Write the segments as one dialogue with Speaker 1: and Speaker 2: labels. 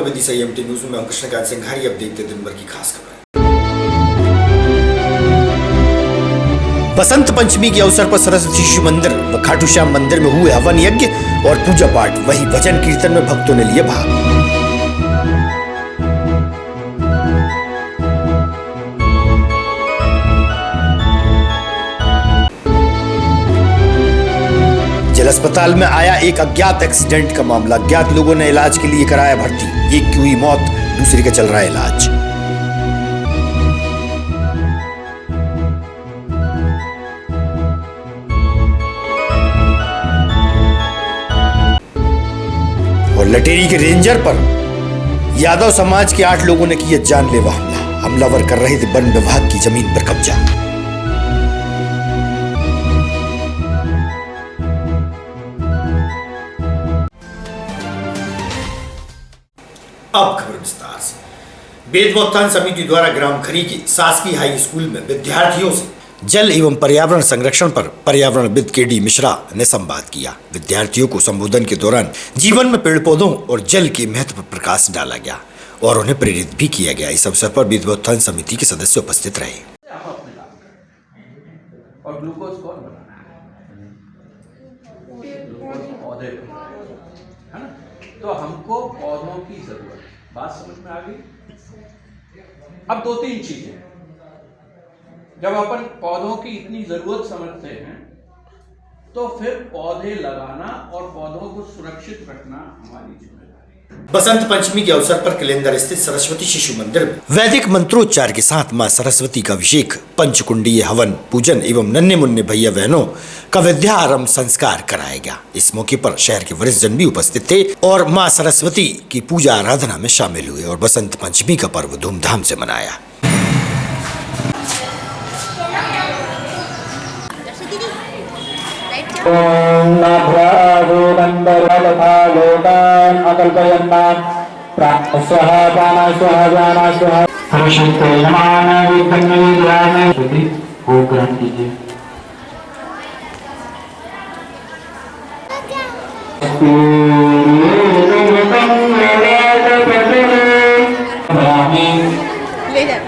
Speaker 1: Vidisha EMT news में कृष्णकांत सिंघारी। अब देखते दिन भर की खास खबर। बसंत पंचमी के अवसर पर सरस्वती शिशु मंदिर व खाटू श्याम मंदिर में हुए हवन यज्ञ और पूजा पाठ, वही भजन कीर्तन में भक्तों ने लिए भाग। जिला अस्पताल में आया एक अज्ञात एक्सीडेंट का मामला। अज्ञात लोगों ने इलाज के लिए कराया भर्ती। एक की हुई मौत, दूसरी का चल रहा है इलाज। और लटेरी के रेंजर पर यादव समाज के 8 लोगों ने किया जानलेवा हमला। हमलावर कर रहे थे वन विभाग की जमीन पर कब्जा। अब खबर विस्तार से। वेद उत्थान समिति द्वारा ग्राम खरी की शासकीय हाई स्कूल में विद्यार्थियों से जल एवं पर्यावरण संरक्षण पर पर्यावरणविद KD मिश्रा ने संवाद किया। विद्यार्थियों को संबोधन के दौरान जीवन में पेड़ पौधों और जल के महत्व पर प्रकाश डाला गया और उन्हें प्रेरित भी किया गया। इस अवसर पर वेद उत्थान समिति के सदस्य उपस्थित रहे।
Speaker 2: और ग्लूकोज कौन बनाना है? ग्लूकोज पौधे है ना, तो हमको पौधों की जरूरत, बात समझ में आ गई। अब 2-3 चीजें, जब अपन पौधों की इतनी जरूरत समझते हैं तो फिर पौधे लगाना और पौधों को सुरक्षित रखना हमारी जिम्मेदारी है।
Speaker 1: बसंत पंचमी के अवसर पर किलेंदर स्थित सरस्वती शिशु मंदिर में वैदिक मंत्रोच्चार के साथ मां सरस्वती का अभिषेक, पंचकुंडीय हवन पूजन एवं नन्हे मुन्ने भैया बहनों का विद्यारंभ संस्कार कराया गया। इस मौके पर शहर के वरिष्ठ जन भी उपस्थित थे और मां सरस्वती की पूजा आराधना में शामिल हुए और बसंत पंचमी का पर्व धूमधाम से मनाया।
Speaker 3: ओम नभ्रादो नंदरलथा लोकान अकल्पयन्नान प्राणस्वः प्राणस्वः ज्ञानस्वः हर्षिते नमः विघ्ने ज्ञाने बुद्धि को ग्रहण कीजिए। ले जा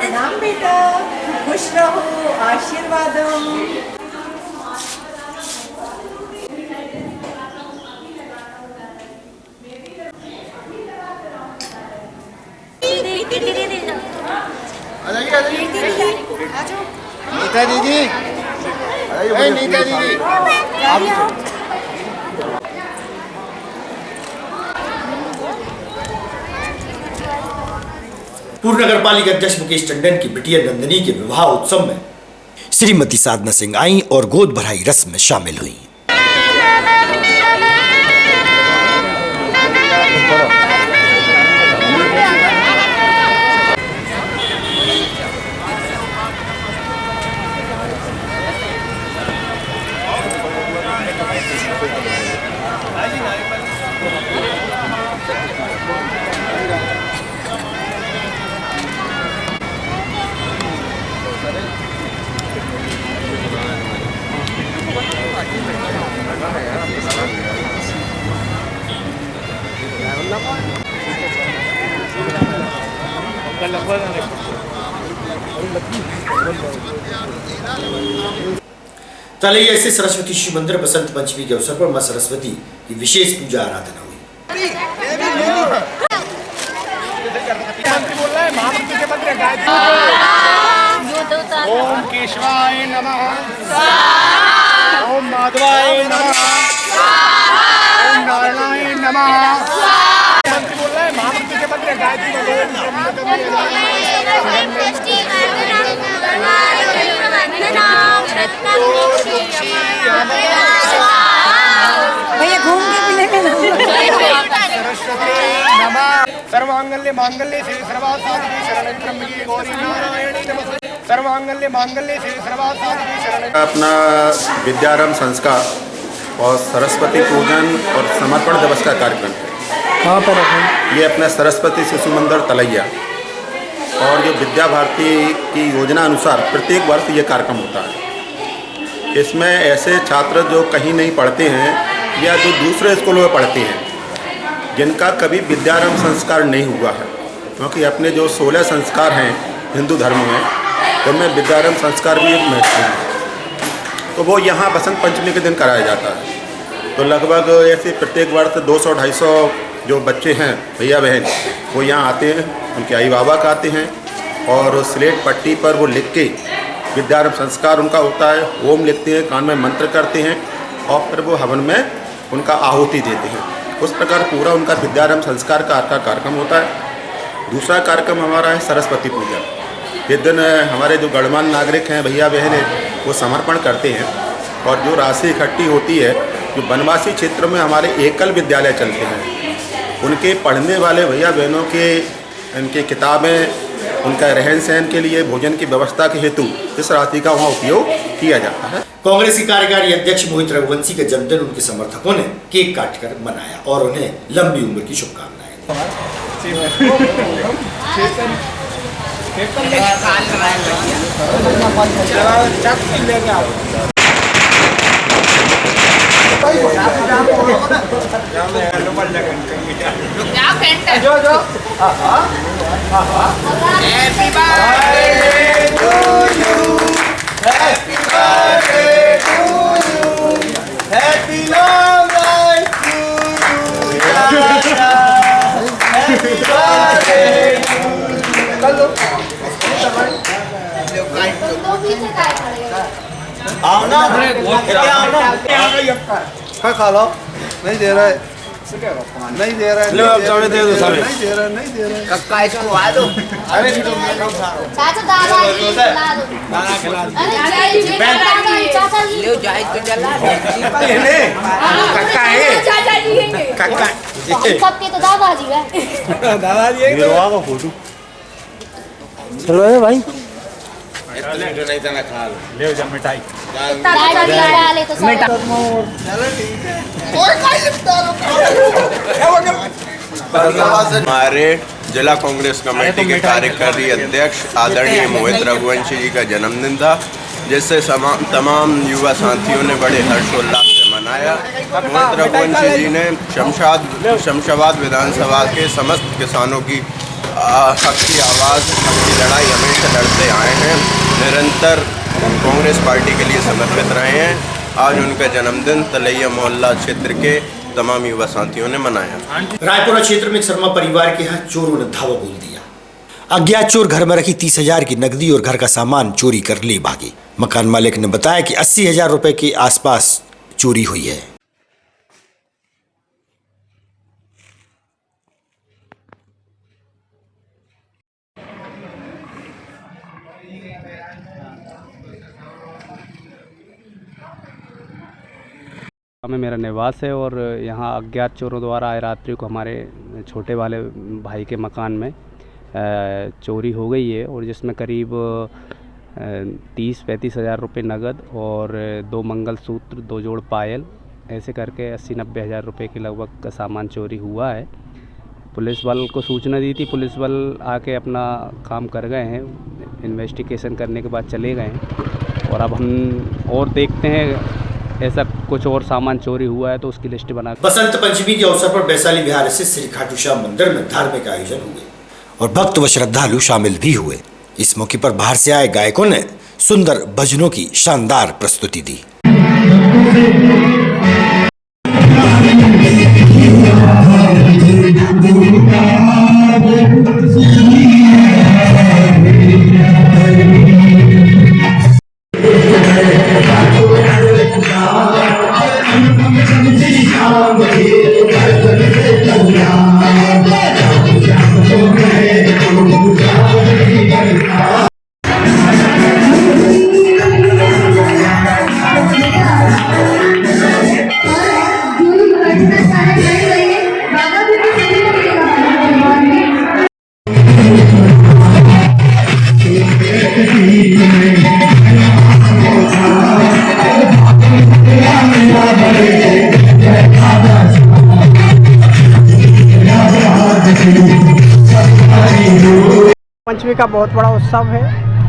Speaker 4: नाम बेटा, खुश रहो, आशीर्वाद।
Speaker 3: नीता दीदी, नीता दीदी,
Speaker 1: पूर्व नगर पालिका अध्यक्ष मुकेश टंडन की बिटिया नंदिनी के विवाह उत्सव में श्रीमती साधना सिंह आई और गोद भराई रस्म में शामिल हुई। तलैया से सरस्वती शिशु मंदिर बसंत पंचमी के अवसर पर मां सरस्वती की विशेष पूजा आराधना हुई।
Speaker 3: ओम केशवाय नमः, ओम माधवाय नमः, ओम नारायणाय नमः। बोल रहा है महामंत्र के मंत्र
Speaker 4: भैया घूम के
Speaker 3: सर्वांगल्य मांगल्य श्री सर्वासाधिके शरणं त्र्यंबके गौरी नारायणी नमस्ते। सर्वांगल्य मांगल्य श्री सर्वासाधिके शरणं।
Speaker 5: अपना विद्यारंभ संस्कार और सरस्वती पूजन और समर्पण दिवस का कार्यक्रम है।
Speaker 3: कहाँ पर रखें?
Speaker 5: ये अपना सरस्वती शिशु मंदिर तलैया और जो विद्या भारती की योजना अनुसार प्रत्येक वर्ष ये कार्यक्रम होता है। इसमें ऐसे छात्र जो कहीं नहीं पढ़ते हैं या जो दूसरे स्कूलों में पढ़ते हैं, जिनका कभी विद्यारंभ संस्कार नहीं हुआ है, क्योंकि अपने जो 16 संस्कार हैं हिंदू धर्म में, उनमें विद्यारंभ संस्कार भी एक महत्वपूर्ण है। तो वो यहाँ बसंत पंचमी के दिन कराया जाता है। तो लगभग ऐसे प्रत्येक वर्ष 200-250 जो बच्चे हैं भैया बहन, वो यहाँ आते हैं, उनके आई बाबा का आते हैं और स्लेट पट्टी पर वो लिख के विद्यारंभ संस्कार उनका होता है, ओम लिखते हैं, कान में मंत्र करते हैं और फिर वो हवन में उनका आहुति देते हैं। उस प्रकार पूरा उनका विद्यारंभ संस्कार का कार्यक्रम होता है। दूसरा कार्यक्रम हमारा है सरस्वती पूजा। इस दिन हमारे जो गणमान्य नागरिक हैं भैया बहन हैं, वो समर्पण करते हैं और जो राशि इकट्ठी होती है, जो वनवासी क्षेत्र में हमारे एकल विद्यालय चलते हैं, उनके पढ़ने वाले भैया बहनों के इनके किताबें, उनका रहन सहन के लिए, भोजन की व्यवस्था के हेतु इस राशि का वहाँ उपयोग किया जाता है।
Speaker 1: कांग्रेस की कार्यकारी अध्यक्ष मोहित रघुवंशी का जन्मदिन उनके समर्थकों ने केक काटकर मनाया और उन्हें लंबी उम्र की शुभकामनाएं दी।
Speaker 3: खा लो, नहीं दे रहा है, नहीं दे रहा है, लो अब सामने दे दो, सामने नहीं दे रहा है, नहीं दे रहा है।
Speaker 4: कक्का इसको आ दो।
Speaker 3: अरे
Speaker 6: चाचा दादा जी खिला दो।
Speaker 3: दाना खिला दो।
Speaker 6: अरे चाचा जी
Speaker 4: ले जाए तो जला दे।
Speaker 3: ले कक्का है,
Speaker 6: चाचा जी हैं
Speaker 3: कक्का
Speaker 6: सबके तो दादाजी है।
Speaker 3: दादाजी है का फोटो चलो भाई,
Speaker 5: नहीं देना खा लो,
Speaker 3: ले जा मिठाई
Speaker 6: दादाजी डाले तो सब
Speaker 7: हमारे जिला कांग्रेस कमेटी के कार्यकारी अध्यक्ष आदरणीय मोहित रघुवंशी जी का जन्मदिन था, जिससे तमाम युवा साथियों ने बड़े हर्षोल्लास से मनाया। मोहित रघुवंशी जी ने शमशाबाद विधानसभा के समस्त किसानों की हक की आवाज़, हक की लड़ाई हमेशा लड़ते आए हैं, निरंतर कांग्रेस पार्टी के लिए समर्पित रहे हैं। आज उनका जन्मदिन तलैया मोहल्ला क्षेत्र के तमाम युवा साथियों ने मनाया।
Speaker 1: रायपुरा क्षेत्र में शर्मा परिवार के यहाँ चोरों ने धावा बोल दिया। अज्ञात चोर घर में रखी 30,000 की नकदी और घर का सामान चोरी कर ले भागे। मकान मालिक ने बताया कि 80,000 रुपए के आसपास चोरी हुई है।
Speaker 8: में मेरा निवास है और यहाँ अज्ञात चोरों द्वारा आए रात्रि को हमारे छोटे वाले भाई के मकान में चोरी हो गई है और जिसमें करीब 30-35 हज़ार रुपये नगद और 2 मंगलसूत्र, 2 जोड़ पायल, ऐसे करके 80-90 हज़ार रुपये के लगभग का सामान चोरी हुआ है। पुलिस बल को सूचना दी थी, पुलिस बल आके अपना काम कर गए हैं, इन्वेस्टिगेशन करने के बाद चले गए हैं और अब हम और देखते हैं ऐसा कुछ और सामान चोरी हुआ है तो उसकी लिस्ट बना।
Speaker 1: बसंत पंचमी के अवसर पर वैशाली बिहार स्थित श्री खाटू श्याम मंदिर में धार्मिक आयोजन हुए और भक्त व श्रद्धालु शामिल भी हुए। इस मौके पर बाहर से आए गायकों ने सुंदर भजनों की शानदार प्रस्तुति दी।
Speaker 6: गुरु
Speaker 9: पंचमी का बहुत बड़ा उत्सव है।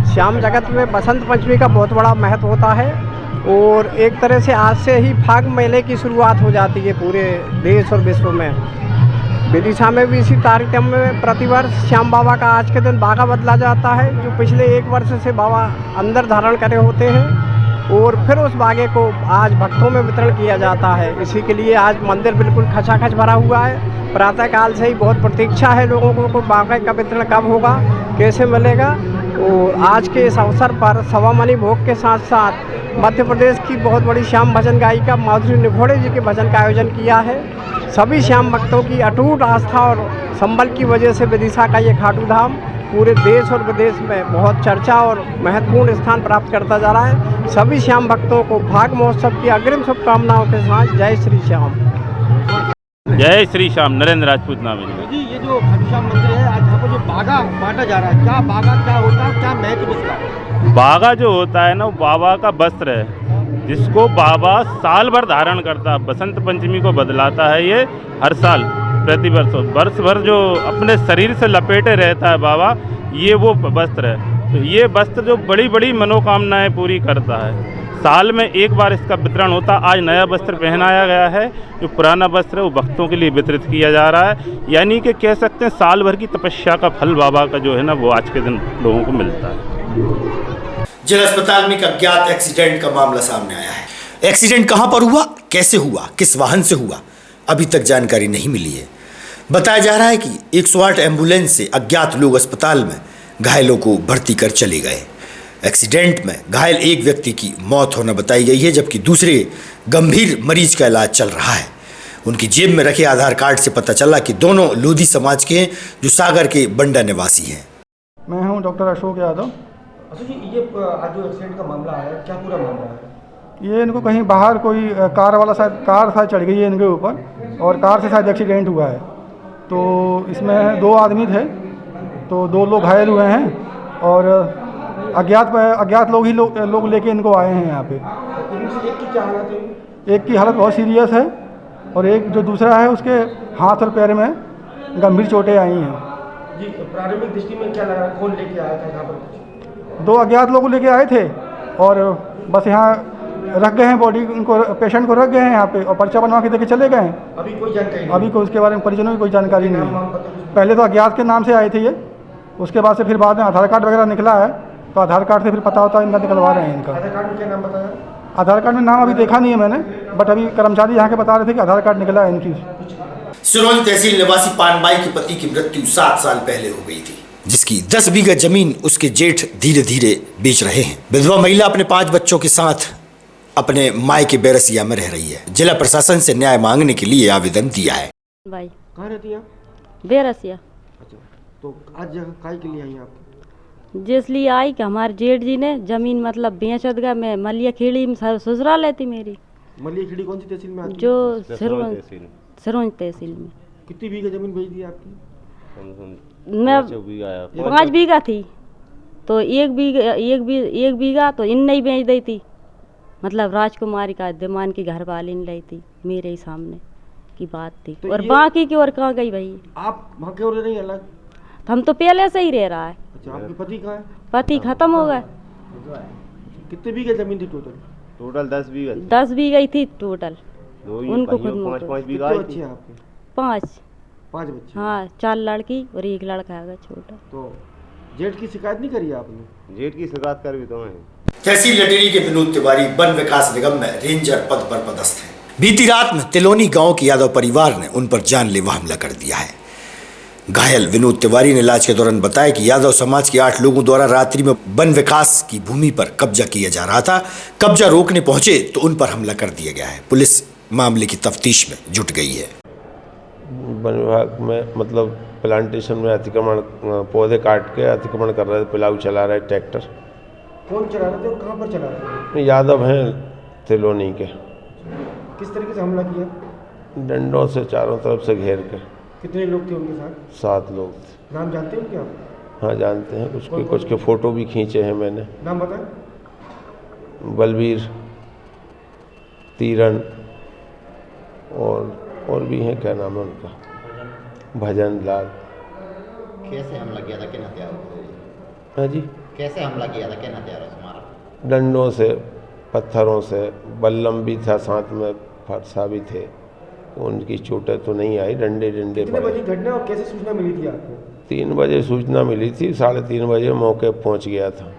Speaker 9: श्याम जगत में बसंत पंचमी का बहुत बड़ा महत्व होता है और एक तरह से आज से ही फाग मेले की शुरुआत हो जाती है पूरे देश और विश्व में। विदिशा में भी इसी तारतम्य में प्रतिवर्ष श्याम बाबा का आज के दिन बागा बदला जाता है, जो पिछले 1 वर्ष से बाबा अंदर धारण करे होते हैं और फिर उस बागे को आज भक्तों में वितरण किया जाता है। इसी के लिए आज मंदिर बिल्कुल खचाखच भरा हुआ है। प्रातःकाल से ही बहुत प्रतीक्षा है लोगों को बागे का वितरण कब होगा, कैसे मिलेगा। और आज के इस अवसर पर सवामनी भोग के साथ साथ मध्य प्रदेश की बहुत बड़ी श्याम भजन गायिका माधुरी निघोड़े जी के भजन का आयोजन किया है। सभी श्याम भक्तों की अटूट आस्था और संबल की वजह से विदिशा का ये खाटू धाम पूरे देश और विदेश में बहुत चर्चा और महत्वपूर्ण स्थान प्राप्त करता जा रहा है। सभी श्याम भक्तों को फाग महोत्सव की अग्रिम शुभकामनाओं के साथ जय श्री श्याम।
Speaker 10: जय श्री श्याम। नरेंद्र राजपूत नाम है
Speaker 11: जी। ये जो खाटू श्याम मंदिर है, आज यहाँ पर जो बागा बांटा जा रहा है, क्या बागा क्या होता है, क्या महत्व इसका?
Speaker 10: बागा जो होता है ना, वो बाबा का वस्त्र है जिसको बाबा साल भर धारण करता है। बसंत पंचमी को बदलाता है ये हर साल, प्रतिवर्ष वर्ष भर जो अपने शरीर से लपेटे रहता है बाबा, ये वो वस्त्र है। तो ये वस्त्र जो बड़ी बड़ी मनोकामनाएं पूरी करता है। साल में 1 बार इसका वितरण होता है। आज नया वस्त्र पहनाया गया है, जो पुराना वस्त्र है वो भक्तों के लिए वितरित किया जा रहा है। यानी कि कह सकते हैं साल भर की तपस्या का फल बाबा का जो है ना, वो आज के दिन लोगों को मिलता है।
Speaker 1: जिला अस्पताल में एक अज्ञात एक्सीडेंट का मामला सामने आया है। एक्सीडेंट कहां पर हुआ, कैसे हुआ, किस वाहन से हुआ, अभी तक जानकारी नहीं मिली है। बताया जा रहा है कि 108 एम्बुलेंस से अज्ञात लोग अस्पताल में घायलों को भर्ती कर चले गए। एक्सीडेंट में घायल एक व्यक्ति की मौत होना बताई गई है, जबकि दूसरे गंभीर मरीज का इलाज चल रहा है। उनकी जेब में रखे आधार कार्ड से पता चला कि दोनों लोधी समाज के हैं, जो सागर के बंडा निवासी हैं।
Speaker 12: मैं हूं डॉक्टर अशोक यादव।
Speaker 11: अशोक जी, ये आज जो एक्सीडेंट का मामला आया, क्या पूरा मामला है?
Speaker 12: ये इनको कहीं बाहर कोई कार शायद चढ़ गई है इनके ऊपर और कार से शायद एक्सीडेंट हुआ है। तो इसमें 2 आदमी थे, तो 2 लोग घायल हुए हैं और अज्ञात लोग लेके इनको आए हैं यहाँ पे।
Speaker 11: एक की क्या हालत है?
Speaker 12: एक की हालत बहुत सीरियस है और एक जो दूसरा है उसके हाथ और पैर में गंभीर चोटें आई हैं।
Speaker 11: जी, प्रारंभिक दृष्टि में क्या लगा, कौन लेके आया था यहाँ पर?
Speaker 12: 2 अज्ञात लोग लेके आए थे और बस यहाँ रख गए हैं, बॉडी उनको, पेशेंट को रख गए हैं यहाँ पे और पर्चा बनवा के देके चले गए हैं।
Speaker 11: अभी कोई जानकारी नहीं?
Speaker 12: अभी कोई उसके बारे में परिजनों की कोई जानकारी नहीं है। पहले तो अज्ञात के नाम से आए थे ये, उसके बाद से फिर बाद में आधार कार्ड वगैरह निकला है, तो आधार कार्ड से फिर पता होता है इनका, निकलवा रहे हैं इनका।
Speaker 11: आधार कार्ड में क्या नाम बताया?
Speaker 12: आधार कार्ड में नाम अभी देखा नहीं है मैंने, बट अभी कर्मचारी यहाँ के बता रहे थे कि आधार कार्ड निकला है इनकी।
Speaker 1: सिरोंज तहसील निवासी पानबाई के पति की मृत्यु 7 साल पहले हो गई थी, जिसकी 10 बीघा जमीन उसके जेठ धीरे धीरे बेच रहे हैं। विधवा महिला अपने 5 बच्चों के साथ अपने मायके बेरसिया में रह रही है। जिला प्रशासन से न्याय मांगने के लिए आवेदन दिया है।
Speaker 11: भाई कहाँ रहती हैं?
Speaker 13: बेरसिया।
Speaker 11: अच्छा, तो आज काय के लिए आई आप?
Speaker 13: जिसलिए आई कि हमारे जेठ जी ने जमीन मतलब बेचत गया। मैं मलिया खेड़ी में ससुराल रहती मेरी।
Speaker 11: मलिया खेड़ी कौन सी तहसील में आती है?
Speaker 13: जो सिरोंज तहसील में।
Speaker 11: कितनी बीघा जमीन बेच दी आपकी?
Speaker 13: मैं 5 बीघा थी, तो एक बीघा तो इन नहीं बेच दी थी। मतलब राजकुमारी का दिमान की घर वाली ने ली थी, मेरे ही सामने की बात थी। तो और बाकी की ओर कहाँ गई भाई?
Speaker 11: आप वहाँ की ओर नहीं अलग?
Speaker 13: हम तो पहले से ही रह रहा है।
Speaker 11: अच्छा, आपके पति कहाँ है?
Speaker 13: पति खत्म हो गए।
Speaker 11: कितने बीघे जमीन थी टोटल?
Speaker 10: टोटल 10 बीघा।
Speaker 13: 10 बीघा ही थी टोटल। उनको खुद
Speaker 11: 5 बीघा। कितने बच्चे हैं आपके? 5 बच्चे।
Speaker 13: हाँ, 4 लड़की और 1 लड़का है छोटा।
Speaker 11: तो जेठ की शिकायत नहीं करी आपने?
Speaker 10: जेठ की शिकायत कर भी तो है।
Speaker 1: तहसील लटेरी के विनोद तिवारी वन विकास निगम में रेंजर पद पर पदस्थ हैं। बीती रात में तिलोनी गांव के यादव परिवार ने उन पर जानलेवा हमला कर दिया है। घायल विनोद तिवारी ने इलाज के दौरान बताया कि यादव समाज के 8 लोगों द्वारा रात्रि में वन विकास की भूमि पर कब्जा किया जा रहा था। कब्जा रोकने पहुंचे तो उन पर हमला कर दिया गया है। पुलिस मामले की तफ्तीश में जुट गई है।
Speaker 14: वन विभाग में मतलब प्लांटेशन में अतिक्रमण, पौधे काट के अतिक्रमण कर रहे थे, पिलाऊ चला रहे ट्रैक्टर।
Speaker 11: कौन चला रहे थे और कहाँ पर चला रहे थे?
Speaker 14: यादव हैं तिलोनी के।
Speaker 11: किस तरीके से हमला किया?
Speaker 14: डंडों से चारों तरफ से घेर के।
Speaker 11: कितने लोग थे उनके साथ?
Speaker 14: 7 लोग थे।
Speaker 11: नाम जानते हैं क्या आप?
Speaker 14: हाँ जानते हैं, कुछ के फोटो भी खींचे हैं मैंने।
Speaker 11: नाम बताएं।
Speaker 14: बलबीर, तीरन और भी हैं, क्या नाम है उनका, भजन लाल।
Speaker 15: कैसे हमला किया था, किन हथियारों से?
Speaker 14: हाँ जी,
Speaker 15: कैसे हमला किया था, किन हथियारों से मारा?
Speaker 14: डंडों से, पत्थरों से, बल्लम भी था साथ में, फरसा भी थे। उनकी चोटें तो नहीं आई, डंडे
Speaker 11: कितने बजे घटना और कैसे सूचना मिली थी आपको?
Speaker 14: 3 बजे सूचना मिली थी, 3:30 बजे मौके पहुंच गया था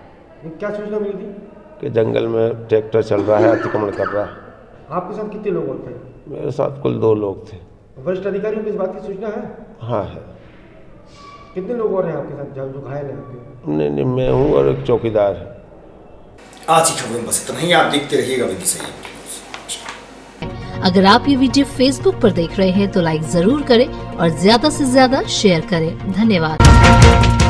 Speaker 11: क्या सूचना मिली थी?
Speaker 14: कि जंगल में ट्रैक्टर चल रहा है, अतिक्रमण कर रहा है।
Speaker 11: आपके साथ कितने लोग और थे?
Speaker 14: मेरे साथ कुल 2 लोग थे।
Speaker 11: वरिष्ठ अधिकारियों को इस बात की सूचना है?
Speaker 14: हाँ है।
Speaker 11: कितने लोग और हैं आपके साथ जो घायल हैं आपके?
Speaker 14: नहीं, मैं हूँ और एक चौकीदार है।
Speaker 1: आज की खबरों में बस इतना ही। आप देखते रहिएगा विधि सही।
Speaker 16: अगर आप ये वीडियो फेसबुक पर देख रहे हैं तो लाइक जरूर करें और ज्यादा से ज्यादा शेयर करें। धन्यवाद।